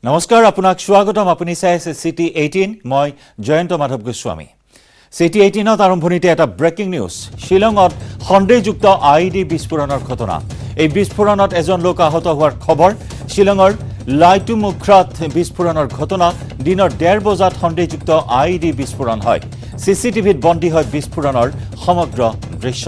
নমস্কাৰ আপোনাক স্বাগতম আপুনি চাই আছে সিটি 18 মই জয়ন্ত মাধৱ গোস্বামী সিটি 18ত আৰম্ভণিতে এটা ব্ৰেকিং নিউজ শিলঙত সন্দেহযুক্ত আইডি বিস্ফোৰণৰ ঘটনা এই বিস্ফোৰণত এজন লোক আহত হোৱাৰ খবৰ শিলঙৰ লাইটুমুখৰাত বিস্ফোৰণৰ ঘটনা দিনৰ 1:30 বজাত সন্দেহযুক্ত আইডি বিস্ফোৰণ হয় সিসিটিভিত বন্দী হয় বিস্ফোৰণৰ সমগ্ৰ দৃশ্য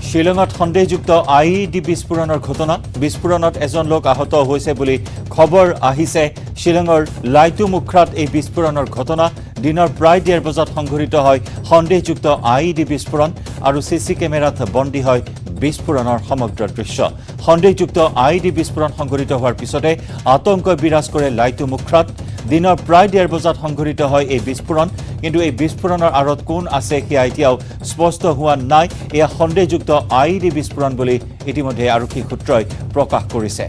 শিলঙত সন্দেহযুক্ত আইডি বিস্ফোৰণৰ ঘটনা বিস্ফোৰণত এজন লোক আহত হৈছে বুলি খবৰ আহিছে শিলঙৰ লাইটুমুখৰাত এই বিস্ফোৰণৰ ঘটনা দিনৰ প্ৰায় 1:30 বজাত সংঘটিত হয় সন্দেহযুক্ত আইডি বিস্ফোৰণ আৰু সিসি কেমেৰাত বন্দী হয় বিস্ফোৰণৰ সমগ্ৰ দৃশ্য সন্দেহযুক্ত আইডি বিস্ফোৰণ সংঘটিত হোৱাৰ পিছতে আতংক বিৰাজ কৰে লাইটুমুখৰাত দিনৰ প্ৰায় 1:30 বজাত সংঘটিত হয় এই বিস্ফোৰণ কিন্তু এই বিস্ফোৰণৰ আৰত কোন আছে সেয়া এতিয়াও স্পষ্ট হোৱা নাই এয়া সন্দেহযুক্ত আইডি বিস্ফোৰণ বুলি ইতিমধ্যে আৰক্ষী সূত্ৰই প্ৰকাশ কৰিছে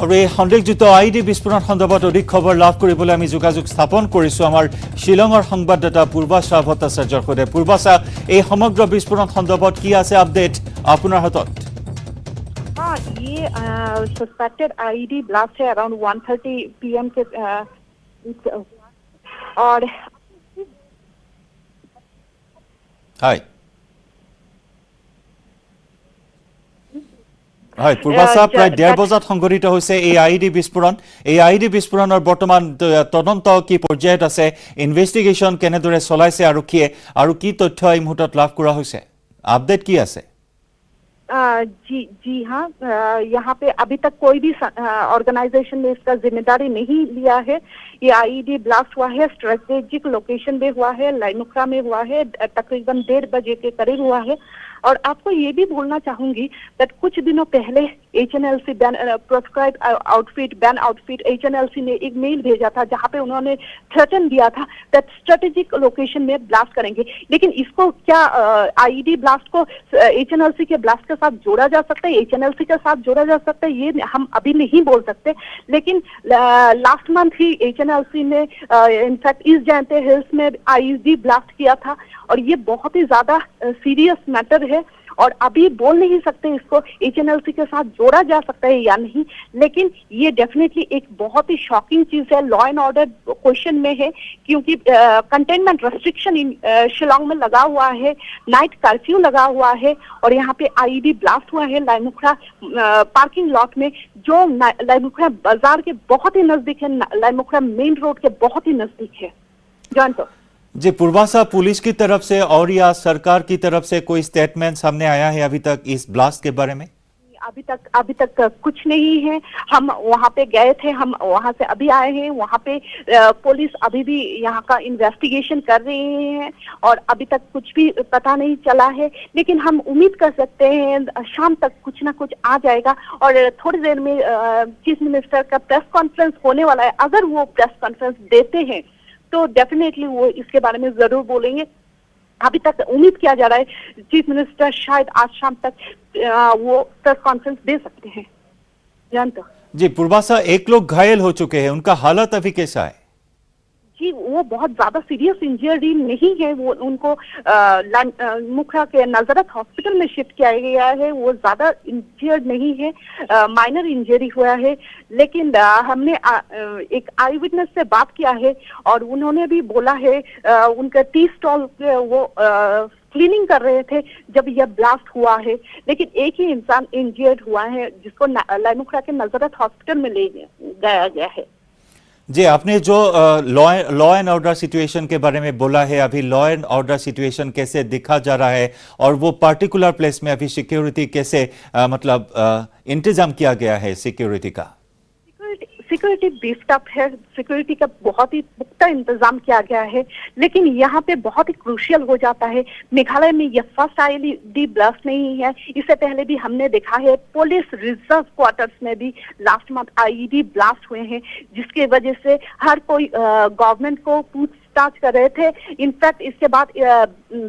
আৰু এই সন্দেহযুক্ত আইডি বিস্ফোৰণ সন্দৰ্ভত অধিক খবৰ লাভ কৰিবলৈ আমি যোগাযোগ স্থাপন কৰিছোঁ আমাৰ শিলঙৰ সংবাদদাতা পূৰ্বাশা ভট্টাচাৰ্যৰ সৈতে পূৰ্বাশা এই সমগ্ৰ বিস্ফোৰণ সন্দৰ্ভত কি আছে আপডেট আপোনাৰ হাতত ये सस्पेक्टेड आईडी ब्लास्ट है अराउंड 1:30 PM के और हाय हाय পূৰ্বাশা প্ৰায় 1:30 বজাত সংঘটিত হৈছে এই আইডি বিস্ফোৰণৰ বৰ্তমান তদন্ত কি পৰ্যায়ত আছে ইনভেষ্টিগেশ্যন কেনেদৰে চলাইছে আৰক্ষীয়ে আৰু কি তথ্য এই মুহূৰ্তত লাভ কৰা হৈছে আপডেট কি আছে जी हाँ यहाँ पे अभी तक कोई भी ऑर्गेनाइजेशन ने इसका जिम्मेदारी नहीं लिया है ये आईडी ब्लास्ट हुआ है स्ट्रेटेजिक लोकेशन में हुआ है लाइमुखरा में हुआ है तकरीबन 1:30 बजे के करीब हुआ है और आपको ये भी बोलना चाहूंगी दैट कुछ दिनों पहले HNLC ban proscribe outfit ban outfit HNLC ने एक मेल भेजा था जहां पे उन्होंने थ्रेटन दिया था दैट स्ट्रेटेजिक लोकेशन में ब्लास्ट करेंगे लेकिन इसको क्या आईडी ब्लास्ट को HNLC के ब्लास्ट के साथ जोड़ा जा सकता है HNLC के साथ जोड़ा जा सकता है ये हम अभी नहीं बोल सकते लेकिन लास्ट मंथ ही HNLC ने इनफैक्ट ईस्ट जयंती हिल्स में आईडी ब्लास्ट किया था और ये बहुत ही ज्यादा सीरियस मैटर है और अभी बोल नहीं सकते इसको HNLC के साथ जोड़ा जा सकता है या नहीं लेकिन ये डेफिनेटली एक बहुत ही शॉकिंग चीज है लॉ एंड ऑर्डर क्वेश्चन में है क्योंकि कंटेनमेंट रेस्ट्रिक्शन शिलोंग में लगा हुआ है नाइट कर्फ्यू लगा हुआ है और यहाँ पे आईडी ब्लास्ट हुआ है लाइमुखरा पार्किंग लॉट में जो लाइमुखरा बाजार के बहुत ही नजदीक है लाइमुखरा मेन रोड के बहुत ही नजदीक है जानते जी पूर्वाशा पुलिस की तरफ से और या सरकार की तरफ से कोई स्टेटमेंट सामने आया है अभी तक इस ब्लास्ट के बारे में अभी तक कुछ नहीं है हम वहाँ पे गए थे हम वहाँ से अभी आए हैं वहाँ पे पुलिस अभी भी यहाँ का इन्वेस्टिगेशन कर रही है और अभी तक कुछ भी पता नहीं चला है लेकिन हम उम्मीद कर सकते हैं शाम तक कुछ ना कुछ आ जाएगा और थोड़ी देर में चीफ मिनिस्टर का प्रेस कॉन्फ्रेंस होने वाला है अगर वो प्रेस कॉन्फ्रेंस देते हैं तो डेफिनेटली वो इसके बारे में जरूर बोलेंगे अभी तक उम्मीद किया जा रहा है चीफ मिनिस्टर शायद आज शाम तक वो प्रेस कॉन्फ्रेंस दे सकते हैं जानते जी पूर्वाशा एक लोग घायल हो चुके हैं उनका हालत अभी कैसा है जी वो बहुत ज्यादा सीरियस इंजरी नहीं है वो उनको मुखरा के नजरत हॉस्पिटल में शिफ्ट किया गया है वो ज्यादा इंजर्ड नहीं है माइनर इंजरी हुआ है लेकिन हमने एक आई विटनेस से बात किया है और उन्होंने भी बोला है उनका टी स्टॉल वो क्लीनिंग कर रहे थे जब यह ब्लास्ट हुआ है लेकिन एक ही इंसान इंजर्ड हुआ है जिसको लाइमुखरा के नजरत हॉस्पिटल में ले गया गया है जी आपने जो लॉ एंड ऑर्डर सिचुएशन के बारे में बोला है अभी लॉ एंड ऑर्डर सिचुएशन कैसे दिखा जा रहा है और वो पार्टिकुलर प्लेस में अभी सिक्योरिटी कैसे मतलब इंतजाम किया गया है सिक्योरिटी का सिक्योरिटी बीफ्ड अप है सिक्योरिटी का बहुत ही पुख्ता इंतजाम किया गया है लेकिन यहाँ पे बहुत ही क्रूशियल हो जाता है मेघालय में यह फर्स्ट आईडी ब्लास्ट नहीं है इससे पहले भी हमने देखा है पुलिस रिजर्व क्वार्टर्स में भी लास्ट मंथ आईडी ब्लास्ट हुए हैं जिसकी वजह से हर कोई गवर्नमेंट को पूछताछ कर रहे थे। इनफैक्ट इसके बाद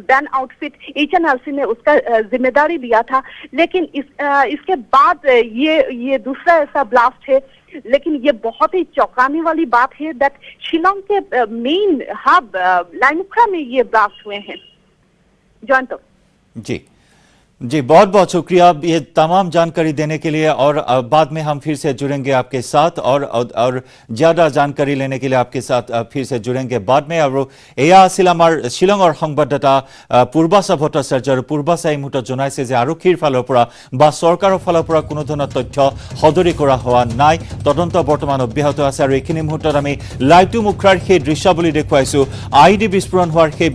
बैन आउटफिट HNRC ने उसका जिम्मेदारी लिया था, लेकिन इसके बाद ये दूसरा ऐसा ब्लास्ट है। लेकिन ये बहुत ही चौंकाने वाली बात है दैट शिलोंग के मेन हब लाइमुख्रा में ये ब्लास्ट हुए हैं। जॉइंट जी बहुत बहुत शुक्रिया ये तमाम जानकारी देने के लिए, और बाद में हम फिर से जुड़ेंगे आपके साथ और ज्यादा जानकारी लेने के लिए आपके साथ फिर से जुड़ेंगे बाद में। और एया আছিল আমাৰ শিলঙৰ সংবাদদাতা পূৰ্বাশা ভট্টাচাৰ্য। আৰু পূৰ্বাশাই এই মুহূৰ্তত জনাইছে যে আৰক্ষীৰ ফালৰ পৰা বা চৰকাৰৰ ফালৰ পৰা কোনো ধৰণৰ তথ্য সদৰি কৰা হোৱা নাই, তদন্ত বৰ্তমান অব্যাহত আছে। আৰু এইখিনি মুহূৰ্তত আমি লাইটুমুখ্ৰাৰ সেই দৃশ্যাৱলী দেখুৱাইছো, IED বিস্ফোৰণ হোৱাৰ সেই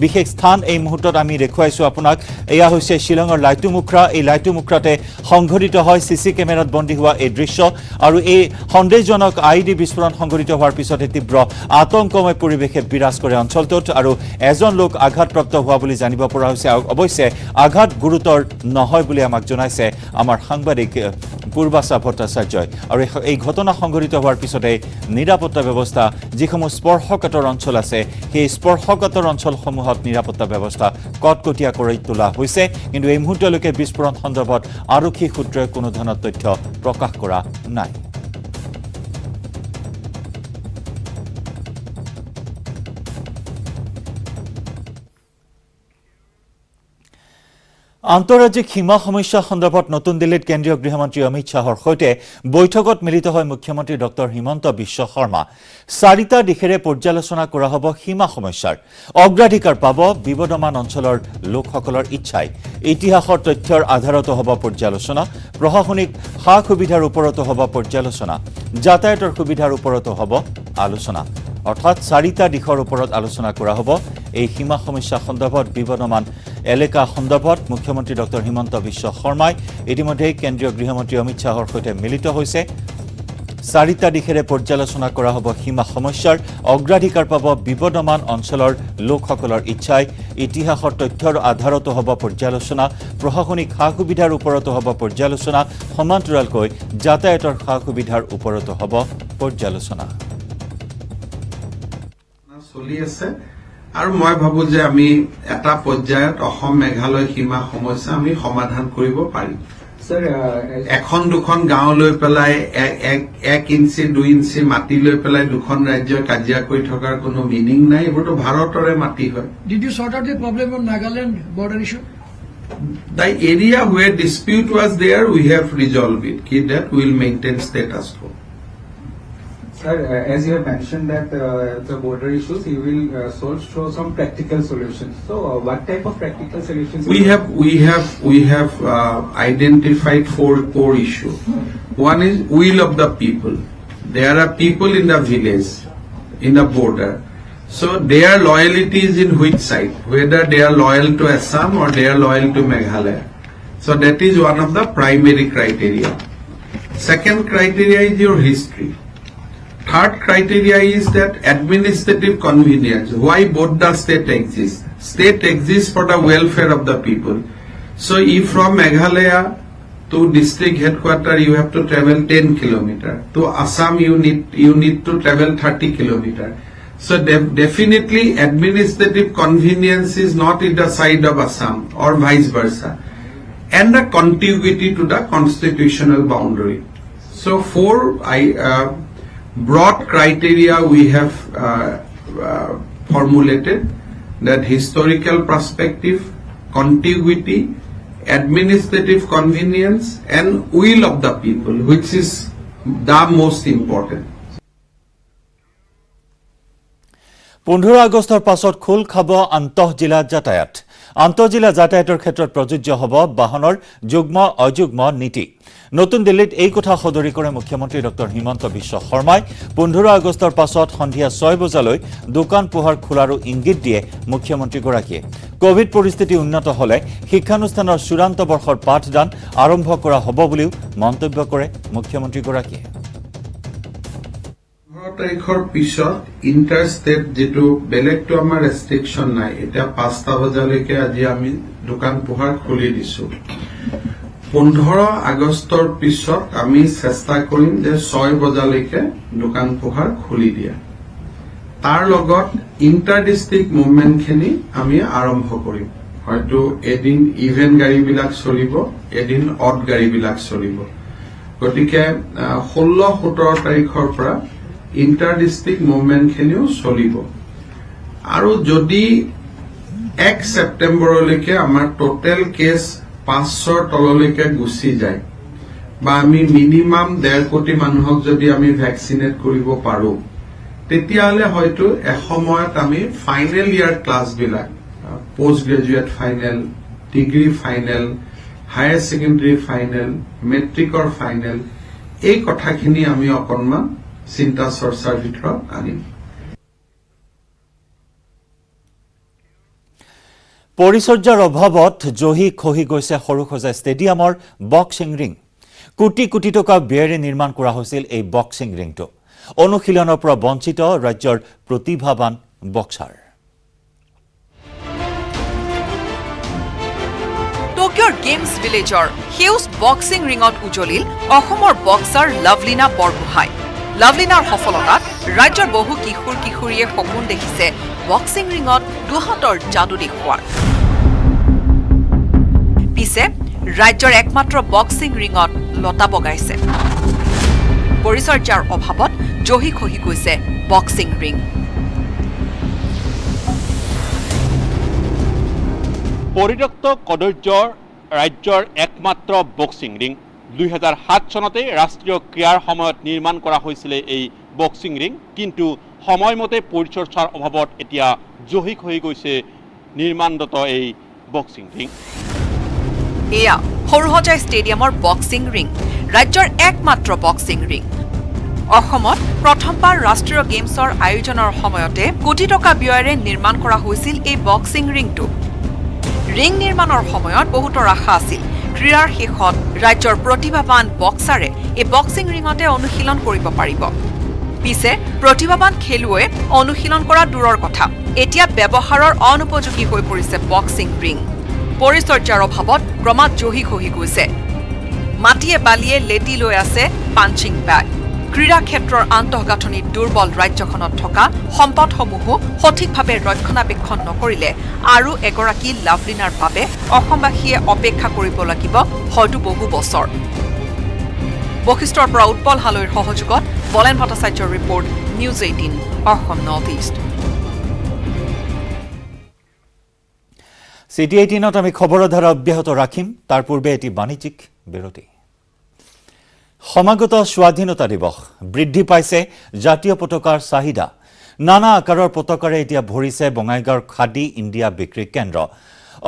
বিশেষ স্থান এই মুহূৰ্তত আমি দেখুৱাইছো আপোনাক। এয়া হৈছে শিলঙৰ লাইটুমুখ্ৰা। এই লাইটুমুখ্ৰাতে সংঘটিত হয় CC কেমেৰাত বন্দী হোৱা এই দৃশ্য। আৰু এই সন্দেহজনক IED বিস্ফোৰণ সংঘটিত হোৱাৰ পিছতে তীব্ৰ আতংকময় পৰিৱেশে বিৰাজ কৰে অঞ্চলটোত, আৰু এজন লোক আঘাতপ্ৰাপ্ত হোৱা বুলি জানিব পৰা হৈছে। অৱশ্যে আঘাত গুৰুতৰ নহয় বুলি আমাক জনাইছে আমাৰ সাংবাদিক পূৰ্বাশা ভট্টাচাৰ্যই। আৰু এই ঘটনা সংঘটিত হোৱাৰ পিছতে নিৰাপত্তা ব্যৱস্থা, যিসমূহ স্পৰ্শকাতৰ অঞ্চল আছে সেই স্পৰ্শকাতৰ অঞ্চলসমূহত নিৰাপত্তা ব্যৱস্থা কটকটীয়া কৰি তোলা হৈছে। কিন্তু এই মুহূৰ্তলৈকে বিস্ফোৰণ সন্দৰ্ভত আৰক্ষী সূত্ৰই কোনো ধৰণৰ তথ্য প্ৰকাশ কৰা নাই। আন্তঃৰাজ্যিক সীমা সমস্যা সন্দৰ্ভত নতুন দিল্লীত কেন্দ্ৰীয় গৃহমন্ত্ৰী অমিত শ্বাহৰ সৈতে বৈঠকত মিলিত হয় মুখ্যমন্ত্ৰী ডক্টৰ হিমন্ত বিশ্ব শৰ্মা। 4টা দিশেৰে পৰ্যালোচনা কৰা হ'ব সীমা সমস্যাৰ। অগ্ৰাধিকাৰ পাব বিবদমান অঞ্চলৰ লোকসকলৰ ইচ্ছাই। ইতিহাসৰ তথ্যৰ আধাৰতো হ'ব পৰ্যালোচনা, প্ৰশাসনিক সা সুবিধাৰ ওপৰতো হ'ব পৰ্যালোচনা, যাতায়াতৰ সুবিধাৰ ওপৰতো হ'ব আলোচনা। অৰ্থাৎ 4টা দিশৰ ওপৰত আলোচনা কৰা হ'ব এই সীমা সমস্যা সন্দৰ্ভত। বিবদমান এলেকা সন্দৰ্ভত মুখ্যমন্ত্ৰী ডক্টৰ হিমন্ত বিশ্ব শৰ্মাই ইতিমধ্যে কেন্দ্ৰীয় গৃহমন্ত্ৰী অমিত শ্বাহৰ সৈতে মিলিত হৈছে। 4টা দিশেৰে পৰ্যালোচনা কৰা হ'ব সীমা সমস্যাৰ। অগ্ৰাধিকাৰ পাব বিবদমান অঞ্চলৰ লোকসকলৰ ইচ্ছাই। ইতিহাসৰ তথ্যৰ আধাৰতো হ'ব পৰ্যালোচনা, প্ৰশাসনিক সা সুবিধাৰ ওপৰতো হ'ব পৰ্যালোচনা, সমান্তৰালকৈ যাতায়াতৰ সা সুবিধাৰ ওপৰতো হ'ব পৰ্যালোচনা। চলি আছে আৰু মই ভাবো যে আমি এটা পৰ্যায়ত অসম মেঘালয় সীমা সমস্যা আমি সমাধান কৰিব পাৰিম। এখন দুখন গাঁও লৈ পেলাই 1 ইঞ্চি 2 ইঞ্চি মাটি লৈ পেলাই দুখন ৰাজ্যই কাজিয়া কৰি থকাৰ কোনো মিনিং নাই। এইবোৰতো ভাৰতৰে মাটি হয়। Did you sort out the problem on Nagaland border issue? The area where dispute was there, we have resolved it. That will maintain status quo. Sir, as you have mentioned that the border issues, you will show some practical solutions. So, what type of practical solutions? We have identified 4 core issues. One is will of the people. There are people in the village, in the border. So their loyalty is in which side? Whether they are loyal to Assam or they are loyal to Meghalaya. So that is one of the primary criteria. Second criteria is your history. Third criteria is that administrative convenience. Why both the state exist? State exists for the welfare of the people. So if from Meghalaya to district headquarters you have to travel 10 kilometers. To Assam you need to travel 30 kilometers. So definitely administrative convenience is not in the side of Assam or vice versa. And the contiguity to the constitutional boundary. So 4 broad criteria we have formulated, that historical perspective, contiguity, administrative convenience and will of the people, which is the most important. 15 আগষ্টৰ পাছত খোল খাব আন্তঃজিলা যাতায়াত। আন্তঃজিলা যাতায়াতৰ ক্ষেত্ৰত প্ৰযোজ্য হ'ব বাহনৰ যুগ্ম অযুগ্ম নীতি। নতুন দিল্লীত এই কথা সদৰি কৰে মুখ্যমন্ত্ৰী ডক্টৰ হিমন্ত বিশ্ব শৰ্মাই। 15 আগষ্টৰ পাছত সন্ধিয়া 6 বজালৈ দোকান পোহাৰ খোলাৰো ইংগিত দিয়ে মুখ্যমন্ত্ৰীগৰাকীয়ে। কোভিড পৰিস্থিতি উন্নত হলে শিক্ষানুষ্ঠানৰ চূড়ান্ত বৰ্ষৰ পাঠদান আৰম্ভ কৰা হ'ব বুলিও মন্তব্য কৰে মুখ্যমন্ত্ৰীগৰাকীয়ে। 15 তাৰিখৰ পিছত ইণ্টাৰ ষ্টেট যেটো বেলেগটো আমাৰ ৰেষ্ট্ৰিকশ্যন নাই। এটা 5টা বজালৈকে আজি আমি দোকান পোহাৰ খুলি দিছো। 15 আগষ্টৰ পিছত আমি চেষ্টা কৰিম যে 6 বজালৈকে দোকান পোহাৰ খুলি দিয়া। তাৰ লগত ইণ্টাৰ ডিষ্ট্ৰিক্ট মুভমেণ্টখিনি আমি আৰম্ভ কৰিম হয়তো এদিন ইভেন গাড়ীবিলাক চলিব এদিন অড গাড়ীবিলাক চলিব গতিকে 16-17 তাৰিখৰ পৰা ইণ্টাৰ ডিষ্ট্ৰিক্ট মুভমেণ্টখিনিও চলিব আৰু যদি 1 ছেপ্টেম্বৰলৈকে আমাৰ টোটেল কেছ 500ৰ তললৈকে গুচি যায় বা আমি মিনিমাম 1.5 কোটি মানুহক যদি আমি ভ্যাকসিনেট কৰিব পাৰো তেতিয়াহলে হয়তো এসময়ত আমি ফাইনেল ইয়াৰ ক্লাছবিলাক post graduate final degree final higher secondary final মেট্ৰিকৰ ফাইনেল এই কথাখিনি আমি অকণমান চিন্তা চৰ্চাৰ ভিতৰত আনিম পৰিচৰ্যাৰ অভাৱত জহি খহি গৈছে সৰুসজাই ষ্টেডিয়ামৰ বক্সিং ৰিং কোটি কোটি টকা ব্যয়েৰে নিৰ্মাণ কৰা হৈছিল এই বক্সিং ৰিংটো অনুশীলনৰ পৰা বঞ্চিত ৰাজ্যৰ প্ৰতিভাৱান বক্সাৰ টকিঅ'ৰ গেমছ ভিলেজৰ সেউজ বক্সিং ৰিঙত উজলিল অসমৰ বক্সাৰ লাভলীনা বৰগোহাঁই লাভলীনাৰ সফলতাত ৰাজ্যৰ বহু কিশোৰ কিশোৰীয়ে সপোন দেখিছে বক্সিং ৰিঙত দুহাতৰ যাদু দেখুৱাৰ পিছে ৰাজ্যৰ একমাত্ৰ বক্সিং ৰিঙত লতা বগাইছে পৰিচৰ্যাৰ অভাৱত জহি খহি গৈছে বক্সিং ৰিং পৰিত্যক্ত কদৰ্যৰ ৰাজ্যৰ একমাত্ৰ বক্সিং ৰিং 2007 চনতে ৰাষ্ট্ৰীয় ক্ৰীড়াৰ সময়ত নিৰ্মাণ কৰা হৈছিল এই বক্সিং ৰিং কিন্তু সময়মতে পৰিচৰ্যাৰ অভাৱত এতিয়া জহি খহি গৈছে নিৰ্মাণৰত এই বক্সিং ৰিং এয়া সৰুসজাই ষ্টেডিয়ামৰ বক্সিং ৰিং ৰাজ্যৰ একমাত্ৰ বক্সিং ৰিং অসমত প্ৰথমবাৰ ৰাষ্ট্ৰীয় গেমছৰ আয়োজনৰ সময়তে কোটি টকা ব্যয়েৰে নিৰ্মাণ কৰা হৈছিল এই বক্সিং ৰিংটো ৰিং নিৰ্মাণৰ সময়ত বহুতৰ আশা আছিল ক্ৰীড়াৰ শেষত ৰাজ্যৰ প্ৰতিভাৱান বক্সাৰে এই বক্সিং ৰিঙতে অনুশীলন কৰিব পাৰিব পিছে প্ৰতিভাৱান খেলুৱৈ অনুশীলন কৰা দূৰৰ কথা এতিয়া ব্যৱহাৰৰ অনুপযোগী হৈ পৰিছে বক্সিং ৰিং পৰিচৰ্যাৰ অভাৱত ক্ৰমাৎ জহি খহি গৈছে মাটিয়ে বালিয়ে লেটি লৈ আছে পাঞ্চিং বেগ ক্ৰীড়া ক্ষেত্ৰৰ আন্তঃগাঁথনিত দুৰ্বল ৰাজ্যখনত থকা সম্পদসমূহো সঠিকভাৱে ৰক্ষণাবেক্ষণ নকৰিলে আৰু এগৰাকী লাভলীনাৰ বাবে অসমবাসীয়ে অপেক্ষা কৰিব লাগিব হয়তো বহু বছৰ বশিষ্ঠৰ পৰা উৎপল হালৈৰ সহযোগত বলেন ভট্টাচাৰ্যৰ report news 18 Assam north east city 18ত আমি খবৰৰ ধাৰা অব্যাহত ৰাখিম তাৰ পূৰ্বে এটি বাণিজ্যিক বিৰতি সমাগত স্বাধীনতা দিৱস বৃদ্ধি পাইছে জাতীয় পতাকাৰ চাহিদা নানা আকাৰৰ পতাকাৰে এতিয়া ভৰিছে বঙাইগাঁৱৰ খাদী ইণ্ডিয়া বিক্ৰী কেন্দ্ৰ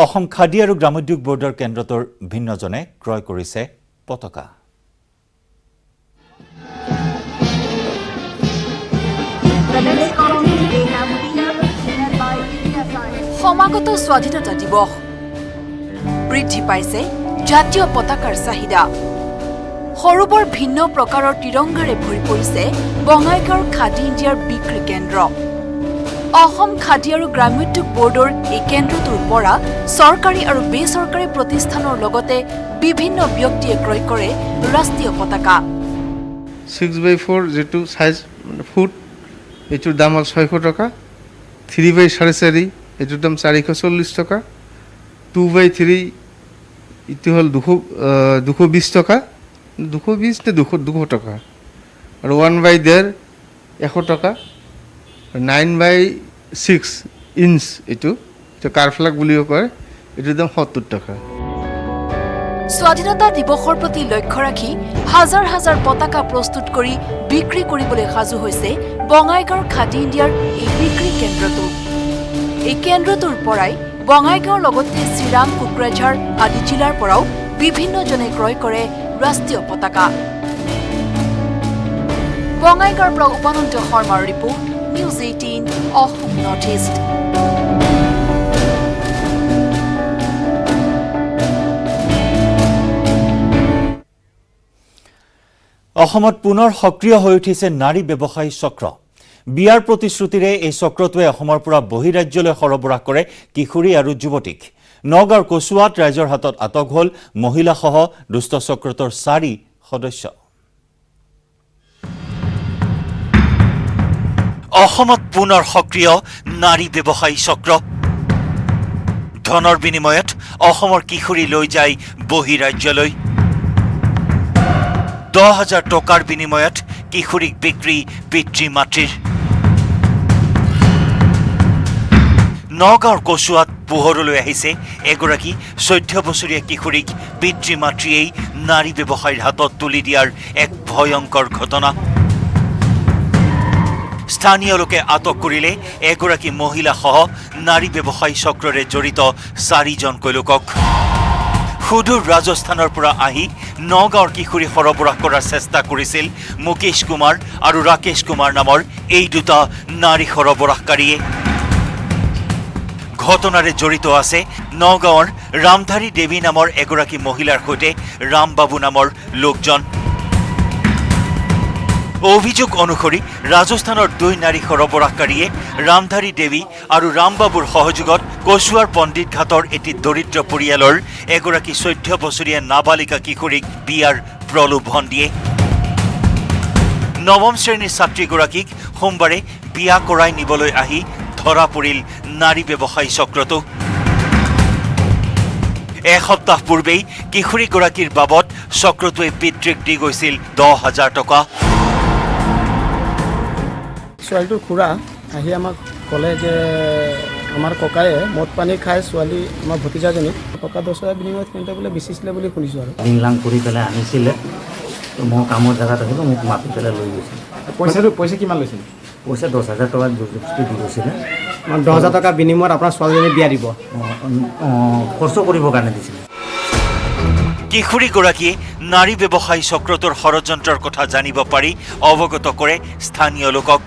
অসম খাদী আৰু গ্ৰামোদ্যোগ বৰ্ডৰ কেন্দ্ৰটোৰ ভিন্নজনে ক্ৰয় কৰিছে পতাকা সমাগত স্বাধীনতা দিৱস বৃদ্ধি পাইছে জাতীয় পতাকাৰ চাহিদা সৰুবৰ ভিন্ন প্ৰকাৰৰ তিৰংগাৰে ভৰি পৰিছে বঙাইগাঁৱৰ খাদী ইণ্ডিয়াৰ বিক্ৰী কেন্দ্ৰ অসম খাদী আৰু গ্ৰামোদ্যোগ বৰ্ডৰ এই কেন্দ্ৰটোৰ পৰা চৰকাৰী আৰু বেচৰকাৰী প্ৰতিষ্ঠানৰ লগতে বিভিন্ন ব্যক্তিয়ে ক্ৰয় কৰে ৰাষ্ট্ৰীয় পতাকা 6x4 যেটো সাইজ ফুট এটোৰ দাম হল 600 টাকা 3x4.5 এটোৰ দাম 440 টাকা 2x3 ইটো হল 220 টাকা 220 নে 200 টাকা আৰু 1/1.5 100 টাকা 9/6 ইঞ্চ এটো কাৰফ্লাগ বুলিও কয় এটোৰ দাম 70 টাকা স্বাধীনতা দিৱসৰ প্ৰতি লক্ষ্য ৰাখি হাজাৰ হাজাৰ পতাকা প্ৰস্তুত কৰি বিক্ৰী কৰিবলৈ সাজু হৈছে বঙাইগাঁৱৰ খাদী ইণ্ডিয়াৰ এই বিক্ৰী কেন্দ্ৰটো এই কেন্দ্ৰটোৰ পৰাই বঙাইগাঁৱৰ লগতে চিৰাং কোকৰাঝাৰ আদি জিলাৰ পৰাও বিভিন্নজনে ক্ৰয় কৰে ৰাষ্ট্ৰীয় পতাকা বঙাইগাঁৱৰ পৰা উপানন্দ শৰ্মাৰ report news 18 Assam north east অসমত পুনৰ সক্ৰিয় হৈ উঠিছে নাৰী ব্যৱসায়ী চক্ৰ বিয়াৰ প্ৰতিশ্ৰুতিৰে এই চক্ৰটোৱে অসমৰ পৰা বহিৰাজ্যলৈ সৰবৰাহ কৰে কিশোৰী আৰু যুৱতীক নগাঁৱৰ কচুৱাত ৰাইজৰ হাতত আটক হ'ল মহিলাসহ দুষ্ট চক্ৰটোৰ 4 সদস্য অসমত পুনৰ সক্ৰিয় নাৰী ব্যৱসায়ী চক্ৰ ধনৰ বিনিময়ত অসমৰ কিশোৰী লৈ যায় বহিৰাজ্যলৈ 10,000 টকাৰ বিনিময়ত কিশোৰীক বিক্ৰী পিতৃ মাতৃৰ নগাঁৱৰ কচুৱাত পোহৰলৈ আহিছে এগৰাকী 14 বছৰীয়া কিশোৰীক পিতৃ মাতৃয়েই নাৰী ব্যৱসায়ীৰ হাতত তুলি দিয়াৰ এক ভয়ংকৰ ঘটনা স্থানীয় লোকে আটক কৰিলে এগৰাকী মহিলাসহ নাৰী ব্যৱসায়ী চক্ৰৰে জড়িত 4জনকৈ লোকক সুদূৰ ৰাজস্থানৰ পৰা আহি নগাঁৱৰ কিশোৰী সৰবৰাহ কৰাৰ চেষ্টা কৰিছিল মুকেশ কুমাৰ আৰু ৰাকেশ কুমাৰ নামৰ এই দুটা নাৰী সৰবৰাহকাৰীয়ে ঘটনাৰে জড়িত আছে নগাঁৱৰ ৰামধাৰী দেৱী নামৰ এগৰাকী মহিলাৰ সৈতে ৰামবাবু নামৰ লোকজন অভিযোগ অনুসৰি ৰাজস্থানৰ 2 নাৰী সৰবৰাহকাৰীয়ে ৰামধাৰী দেৱী আৰু ৰামবাবুৰ সহযোগত কচুৱাৰ পণ্ডিত ঘাটৰ এটি দৰিদ্ৰ পৰিয়ালৰ এগৰাকী 14 বছৰীয়া নাবালিকা কিশোৰীক বিয়াৰ প্ৰলোভন দিয়ে নৱম শ্ৰেণীৰ ছাত্ৰীগৰাকীক সোমবাৰে বিয়া কৰাই নিবলৈ আহি ধৰা পৰিল নাৰী ব্যৱসায়ী চক্ৰটো এসপ্তাহ পূৰ্বেই কিশোৰীগৰাকীৰ বাবদ চক্ৰটোৱে পিতৃক দি গৈছিল 10,000 টকা ছোৱালীটোৰ খুৰা আহি আমাক ক'লে যে আমাৰ ককায়ে মদ পানী খাই ছোৱালী আমাৰ ভতিজাজনীক টকা 10,000 বিনিময়ত সিহঁতে বোলে বেচিছিলে বুলি শুনিছোঁ আৰু লিংলাং কৰি পেলাই আনিছিলে মই কামৰ জেগাত আহিলোঁ মোক মাতি পেলাই লৈ গৈছিল পইচা কিমান লৈছিল পইচা 10,000 টকা জবৰদস্তি দি গৈছিলে 10,000 টকা বিনিময়ত আপোনাৰ ছোৱালীজনী বিয়া দিব খৰচ কৰিবৰ কাৰণে দিছিলে কিশোৰীগৰাকীয়ে নাৰী ব্যৱসায়ী চক্ৰটোৰ ষড়যন্ত্ৰৰ কথা জানিব পাৰি অৱগত কৰে স্থানীয় লোকক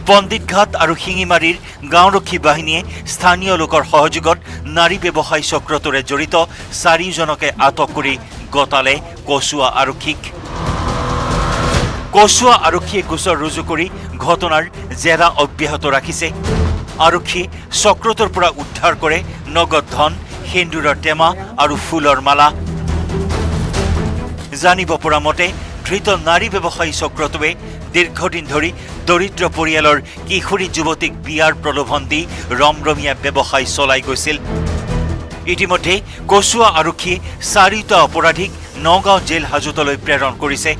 পণ্ডিতঘাট আৰু শিঙিমাৰীৰ গাঁওৰক্ষী বাহিনীয়ে স্থানীয় লোকৰ সহযোগত নাৰী ব্যৱসায়ী চক্ৰটোৰে জড়িত 4জনকে আটক কৰি গতালে কচুৱা আৰক্ষীক কচুৱা আৰক্ষীয়ে গোচৰ ৰুজু কৰি ঘটনাৰ জেৰা অব্যাহত ৰাখিছে আৰক্ষীয়ে চক্ৰটোৰ পৰা উদ্ধাৰ কৰে নগদ ধন সেন্দুৰৰ টেমা আৰু ফুলৰ মালা জানিব পৰা মতে ধৃত নাৰী ব্যৱসায়ী চক্ৰটোৱে দীৰ্ঘদিন ধৰি দৰিদ্ৰ পৰিয়ালৰ কিশোৰী যুৱতীক বিয়াৰ প্ৰলোভন দি ৰমৰমীয়া ব্যৱসায় চলাই গৈছিল ইতিমধ্যে কচুৱা আৰক্ষীয়ে 4টা অপৰাধীক নগাঁও জেল হাজতলৈ প্ৰেৰণ কৰিছে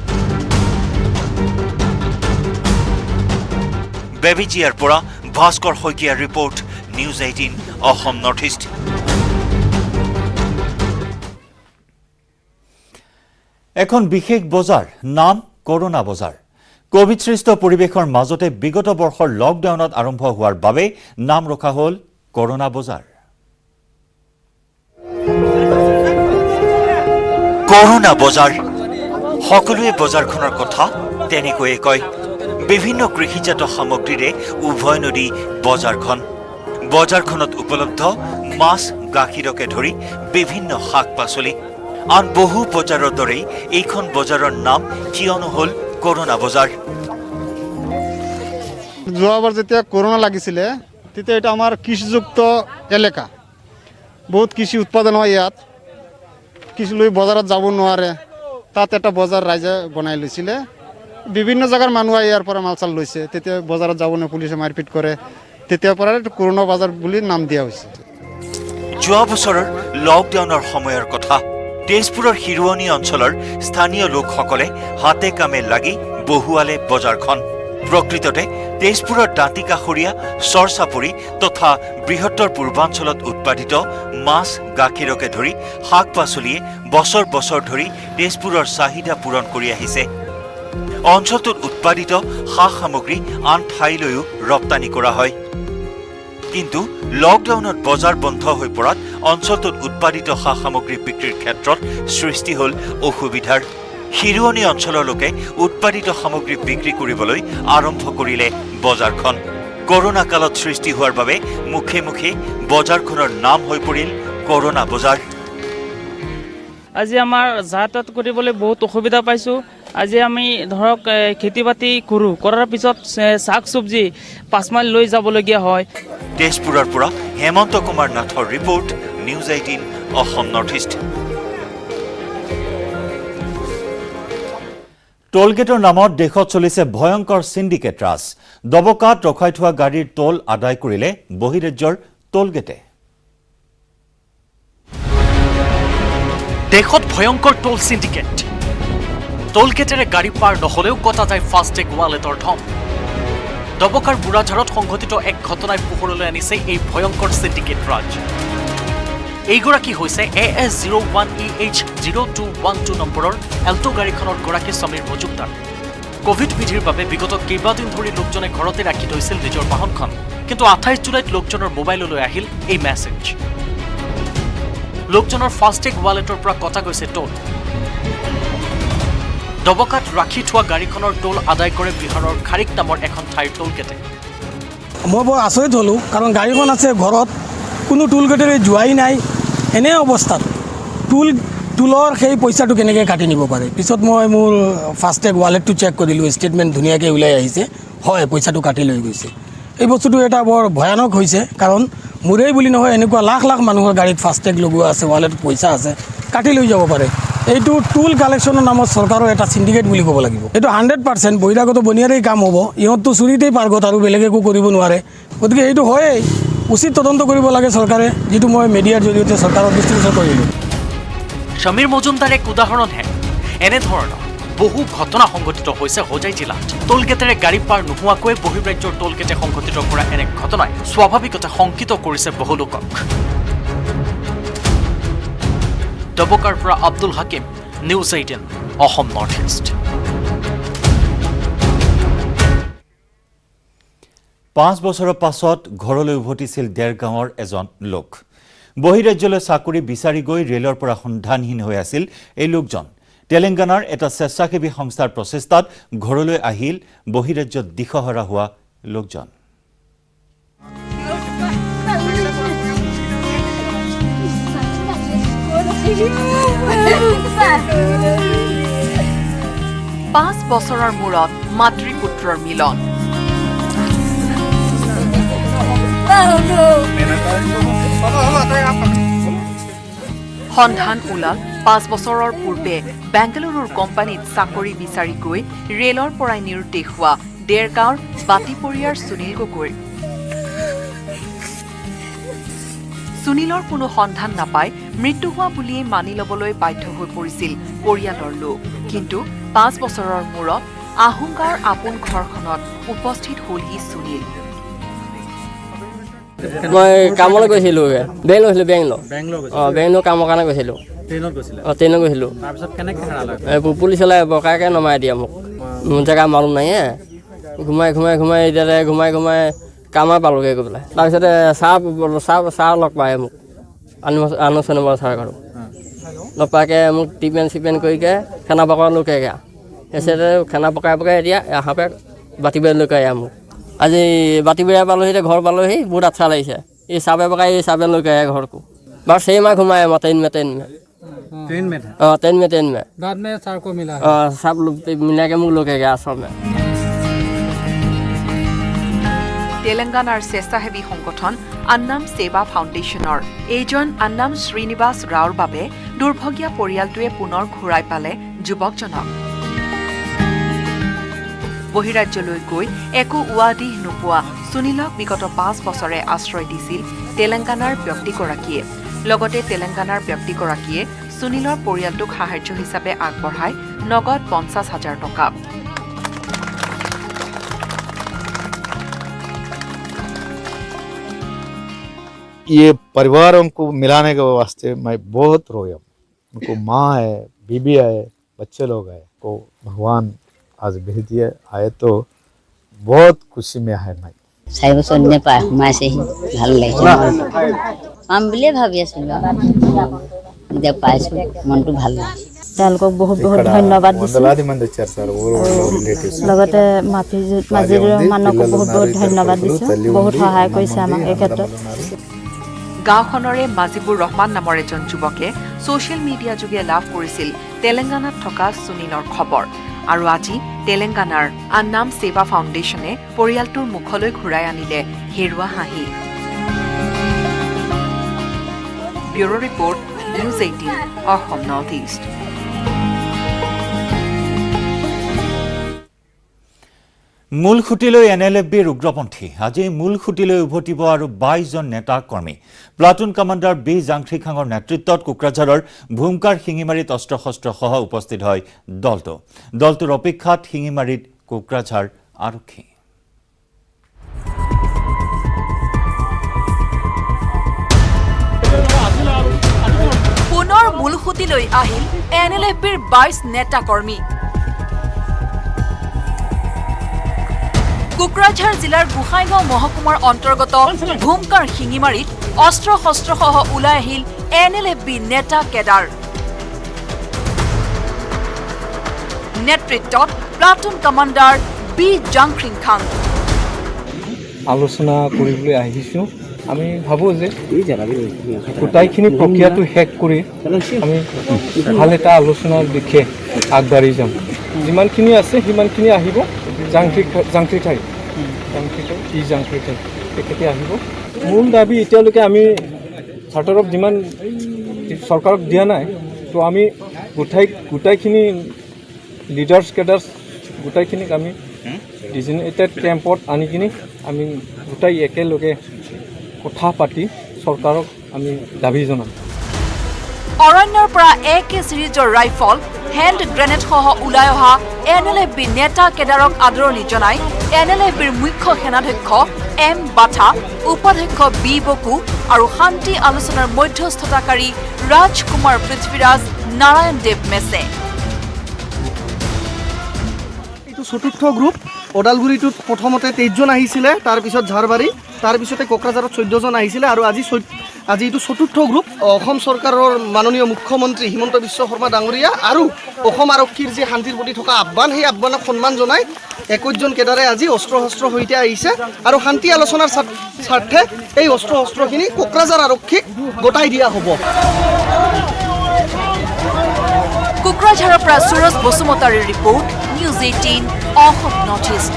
বেবিজিয়াৰ পৰা ভাস্কৰ শইকীয়াৰ report news 18 Assam north east এখন বিশেষ বজাৰ নাম কৰোনা বজাৰ কোভিড সৃষ্ট পৰিৱেশৰ মাজতে বিগত বৰ্ষৰ লকডাউনত আৰম্ভ হোৱাৰ বাবে নাম ৰখা হ'ল কৰোনা বজাৰ কৰোনা বজাৰ সকলোৱে বজাৰখনৰ কথা তেনেকৈয়ে কয় বিভিন্ন কৃষিজাত সামগ্ৰীৰে উভয় নদী বজাৰখনত উপলব্ধ মাছ গাখীৰকে ধৰি বিভিন্ন শাক পাচলি আন বহু বজাৰৰ দৰেই এইখন বজাৰৰ নাম কিয়নো হ'ল কৰোনা বজাৰ যোৱাবাৰ যেতিয়া কৰোনা লাগিছিলে তেতিয়া এটা আমাৰ কৃষিযুক্ত এলেকা বহুত কৃষি উৎপাদন হয় ইয়াত কৃষি লৈ বজাৰত যাব নোৱাৰে তাত এটা বজাৰ ৰাইজে বনাই লৈছিলে বিভিন্ন জায়গাৰ মানুহ ইয়াৰ পৰা মাল চাল লৈছে তেতিয়া বজাৰত যাব নোৱাৰে পুলিচে মাৰপিট কৰে তেতিয়াৰ পৰা কৰোনা বজাৰ বুলি নাম দিয়া হৈছে যোৱা বছৰৰ লকডাউনৰ সময়ৰ কথা তেজপুৰৰ হিৰোৱানী অঞ্চলৰ স্থানীয় লোকসকলে হাতে কামে লাগি বহুৱালে বজাৰখন প্ৰকৃততে তেজপুৰৰ দাঁতিকাষৰীয়া চৰচাপৰি তথা বৃহত্তৰ পূৰ্বাঞ্চলত উৎপাদিত মাছ গাখীৰকে ধৰি শাক পাচলিয়ে বছৰ বছৰ ধৰি তেজপুৰৰ চাহিদা পূৰণ কৰি আহিছে অঞ্চলটোত উৎপাদিত সা সামগ্ৰী আন ঠাইলৈও ৰপ্তানি কৰা হয় কিন্তু লকডাউনত বজাৰ বন্ধ হৈ পৰাত অঞ্চলটোত উৎপাদিত সা সামগ্ৰী বিক্ৰীৰ ক্ষেত্ৰত সৃষ্টি হ'ল অসুবিধাৰ হিৰোৱানী অঞ্চলৰ লোকে উৎপাদিত সামগ্ৰী বিক্ৰী কৰিবলৈ আৰম্ভ কৰিলে বজাৰখন কৰোনা কালত সৃষ্টি হোৱাৰ বাবে মুখে মুখে বজাৰখনৰ নাম হৈ পৰিল কৰোনা বজাৰ আজি আমাৰ যাতায়াত কৰিবলৈ বহুত অসুবিধা পাইছোঁ আজি আমি ধৰক খেতি বাতি কৰাৰ পিছত শাক চব্জি 5 মাইল লৈ যাবলগীয়া হয় তেজপুৰৰ পৰা হেমন্ত কুমাৰ নাথৰ report news 18 Assam north east টোলগেটৰ নামত দেশত চলিছে ভয়ংকৰ সিন্ডিকেট ৰাজ দবকাত ৰখাই থোৱা গাড়ীৰ টোল আদায় কৰিলে বহিৰাজ্যৰ টোলগেটে দেশত ভয়ংকৰ টোল সিন্ডিকেট টোলগেটেৰে গাড়ী পাৰ নহলেও কটা যায় ফাষ্টেগ ৱালেটৰ ধন দবকাৰ বুঢ়াঝাৰত সংঘটিত এক ঘটনাই পোহৰলৈ আনিছে এই ভয়ংকৰ সিন্ডিকেট ৰাজ এইগৰাকী হৈছে AS01EH0212 নম্বৰৰ এল্টো গাড়ীখনৰ গৰাকী সমীৰ মজুমদাৰ কোভিড বিধিৰ বাবে বিগত কেইবাদিন ধৰি লোকজনে ঘৰতে ৰাখি থৈছিল নিজৰ বাহনখন কিন্তু 28 জুলাইত লোকজনৰ মোবাইললৈ আহিল এই মেছেজ লোকজনৰ ফাষ্টেগ ৱালেটৰ পৰা কটা গৈছে টোল দবকাত ৰাখি থোৱা গাড়ীখনৰ টোল আদায় কৰে বিহাৰৰ খাৰিক নামৰ এখন ঠাইৰ টোলগেটে মই বৰ আচৰিত হ'লোঁ কাৰণ গাড়ীখন আছে ঘৰত কোনো টোলগেটেৰে যোৱাই নাই এনে অৱস্থাত টোলৰ সেই পইচাটো কেনেকৈ কাটি নিব পাৰে পিছত মই মোৰ ফাষ্টেগ ৱালেটটো চেক কৰিলোঁ ষ্টেটমেণ্ট ধুনীয়াকৈ ওলাই আহিছে হয় পইচাটো কাটি লৈ গৈছে এই বস্তুটো এটা বৰ ভয়ানক হৈছে কাৰণ মোৰেই বুলি নহয় এনেকুৱা লাখ লাখ মানুহৰ গাড়ীত ফাষ্টেগ লগোৱা আছে ৱালেটত পইচা আছে কাটি লৈ যাব পাৰে এইটো টুল কালেকশ্যনৰ নামত চৰকাৰৰ এটা সিন্ডিকেট বুলি ক'ব লাগিব এইটো 100% বহিৰাগত বনিয়াৰেই কাম হ'ব ইহঁততো চুৰিতেই পাৰ্গত আৰু বেলেগ একো কৰিব নোৱাৰে গতিকে এইটো হয়েই উচিত তদন্ত কৰিব লাগে চৰকাৰে যিটো মই মিডিয়াৰ জৰিয়তে চৰকাৰৰ দৃষ্টিগোচৰ কৰিলোঁ সমীৰ মজুমদাৰ এক উদাহৰণহে এনেধৰণৰ বহু ঘটনা সংঘটিত হৈছে হোজাই জিলাত টোলগেটেৰে গাড়ী পাৰ নোহোৱাকৈ বহিৰাজ্যৰ টোলগেটে সংঘটিত কৰা এনে ঘটনাই স্বাভাৱিকতে শংকিত কৰিছে বহু লোকক দবকাৰ পৰা Abdul Hakim news 18 Assam north east 5 বছৰৰ পাছত ঘৰলৈ উভতিছিল দেৰগাঁৱৰ এজন লোক বহিৰাজ্যলৈ চাকৰি বিচাৰি গৈ ৰেলৰ পৰা সন্ধানহীন হৈ আছিল এই লোকজন তেলেংগানাৰ এটা স্বেচ্ছাসেৱী সংস্থাৰ প্ৰচেষ্টাত ঘৰলৈ আহিল বহিৰাজ্যত দিশহৰা হোৱা লোকজন 5 বছৰৰ মূৰত মাতৃপুত্ৰৰ মিলন সন্ধান ওলাল 5 বছৰৰ পূৰ্বে বেংগালুৰুৰ কোম্পানীত চাকৰি বিচাৰি গৈ ৰেলৰ পৰাই নিৰুদ্দেশ হোৱা দেৰগাঁৱৰ বাতিপৰিয়াৰ সুনীল গগৈ সুনীলৰ কোনো সন্ধান নাপাই মৃত্যু হোৱা বুলিয়েই মানি ল'বলৈ বাধ্য হৈ পৰিছিল পৰিয়ালৰ লোক কিন্তু 5 বছৰৰ মূৰত আহুংগাঁৱৰ আপোন ঘৰখনত উপস্থিত হ'লহি সুনীল মই কামলৈ গৈছিলোঁ বেংগলোৰ কামৰ কাৰণে গৈছিলোঁ ট্ৰেইনত গৈছিলোঁ পুলিচলে বকাইকৈ নমাই দিয়ে মোক মোৰ জেগা মালুম নাই ঘুমাই এতিয়া কামে পালোঁগৈ গৈ পেলাই তাৰপিছতে চাহ লগ পায় মোক আনুষ্ঠানিক চাহ কৰোঁ লগ পাইকৈ মোক টিপেন কৰিকৈ খানা পকাই লৈকেগৈ সেইচতে খানা পকাই এতিয়া এসাপে বাতিবাৰীলৈকে আহে মোক আজি বাতিবাৰী পালোহি এতিয়া ঘৰ পালোহি বহুত আচ্ছা লাগিছে এই চাবে পকাই এই চাবে লৈকে আহে ঘৰকো বাৰু সেই মাহ ঘুমাই ট্ৰেইন মে ट्रेन में बाद में सर को मिला सब मिला के मुख लोग आसाम में তেলেংগানাৰ স্বেচ্ছাসেৱী সংগঠন আন্নাম সেৱা ফাউণ্ডেশ্যনৰ এইজন আন্নাম শ্ৰীনিবাস ৰাওৰ বাবে দুৰ্ভগীয়া পৰিয়ালটোৱে পুনৰ ঘূৰাই পালে যুৱকজনক বহিৰাজ্যলৈ গৈ একো উৱাদিহ নোপোৱা সুনীলক বিগত 5 বছৰে আশ্ৰয় দিছিল তেলেংগানাৰ ব্যক্তিগৰাকীয়ে লগতে তেলেংগানাৰ ব্যক্তিগৰাকীয়ে সুনীলৰ পৰিয়ালটোক সাহায্য হিচাপে আগবঢ়ায় নগদ 50,000 টকা ये परिवारों को मिलाने के वास्ते मैं बहुत रोया उनको माँ है बीबी है बच्चे लोग हैं को भगवान आज भेज दिए आए तो बहुत खुशी में है मैं 4 বছৰ দিনে পাই সোমাইছে ভাল লাগিছে পাম বুলিয়ে ভাবি আছিলোঁ এতিয়া পাইছোঁ মনটো ভাল লাগিছে তেওঁলোকক বহুত বহুত ধন্যবাদ দিছোঁ লগতে মাজিৰ ৰহমানকো বহুত বহুত ধন্যবাদ দিছোঁ বহুত সহায় কৰিছে আমাক এই ক্ষেত্ৰত গাঁওখনৰে মাজিবুৰ ৰহমান নামৰ এজন যুৱকে ছ'চিয়েল মিডিয়া যোগে লাভ কৰিছিল তেলেংগানাত থকা সুনীলৰ খবৰ আৰু আজি তেলেংগানাৰ আন্নাম সেৱা ফাউণ্ডেশ্যনে পৰিয়ালটোৰ মুখলৈ ঘূৰাই আনিলে হেৰুৱা হাঁহি bureau' report news 18 Assam north east মূল খুঁটিলৈ NLFBৰ উগ্ৰপন্থী আজি মূল খুঁটিলৈ উভতিব আৰু 22জন নেতা কৰ্মী প্লাটুন কমাণ্ডাৰ বি জাংখ্ৰিখাঙৰ নেতৃত্বত কোকৰাঝাৰৰ ভূমকাৰ শিঙিমাৰীত অস্ত্ৰ শস্ত্ৰ সহ উপস্থিত হয় দলটোৰ অপেক্ষাত শিঙিমাৰীত কোকৰাঝাৰ আৰক্ষী পুনৰ মূল খুঁটিলৈ আহিল NLFBৰ 22 নেতা কৰ্মী কোকৰাঝাৰ জিলাৰ গোসাইগাঁও মহকুমাৰ অন্তৰ্গত ভূমকাৰ শিঙিমাৰীত অস্ত্ৰ শস্ত্ৰ সহ ওলাই আহিল NLFB নেতা কেডাৰ নেতৃত্বত প্লাটুন কমাণ্ডাৰ বি জাংখ্ৰিখাং আলোচনা কৰিবলৈ আহিছোঁ আমি ভাবোঁ যে গোটাইখিনি প্ৰক্ৰিয়াটো শেষ কৰি আমি ভাল এটা আলোচনাৰ দিশে আগবাঢ়ি যাম যিমানখিনি আছে সিমানখিনি আহিব জাংখ্ৰিখাই তেখেতে আহিব মূল দাবী এতিয়ালৈকে আমি চাৰ্টাৰক যিমান চৰকাৰক দিয়া নাই তো আমি গোটাইখিনি লিডাৰ্ছ কেডাৰ্ছ গোটাইখিনিক আমি ডিজিনেটেড কেম্পত আনি কিনি আমি গোটাই একেলগে কথা পাতি চৰকাৰক আমি দাবী জনাম অৰণ্যৰ পৰা AK চিৰিজৰ ৰাইফল হেণ্ড গ্ৰেনেড সহ ওলাই অহা NLFB নেতা কেডাৰক আদৰণি জনাই NLFBৰ মুখ্য সেনাধ্যক্ষ M বাথা উপাধ্যক্ষ বি বকু আৰু শান্তি আলোচনাৰ মধ্যস্থতাকাৰী ৰাজকুমাৰ পৃথ্বীৰাজ নাৰায়ণ দেৱ মেছে এইটো চতুৰ্থ গ্ৰুপ ওদালগুৰিটোত প্ৰথমতে 23জন আহিছিলে তাৰপিছত ঝাৰবাৰী তাৰপিছতে কোকৰাঝাৰত 14জন আহিছিলে আৰু আজি এইটো চতুৰ্থ গ্ৰুপ অসম চৰকাৰৰ মাননীয় মুখ্যমন্ত্ৰী হিমন্ত বিশ্ব শৰ্মা ডাঙৰীয়া আৰু অসম আৰক্ষীৰ যে শান্তিৰ প্ৰতি থকা আহ্বান সেই আহ্বানক সন্মান জনাই 21জন কেডাৰে আজি অস্ত্ৰ শস্ত্ৰ সৈতে আহিছে আৰু শান্তি আলোচনাৰ স্বাৰ্থে এই অস্ত্ৰ শস্ত্ৰখিনি কোকৰাঝাৰ আৰক্ষীক গতাই দিয়া হ'ব কোকৰাঝাৰৰ পৰা সুৰজ বসুমতাৰীৰ report news 18 Assam north east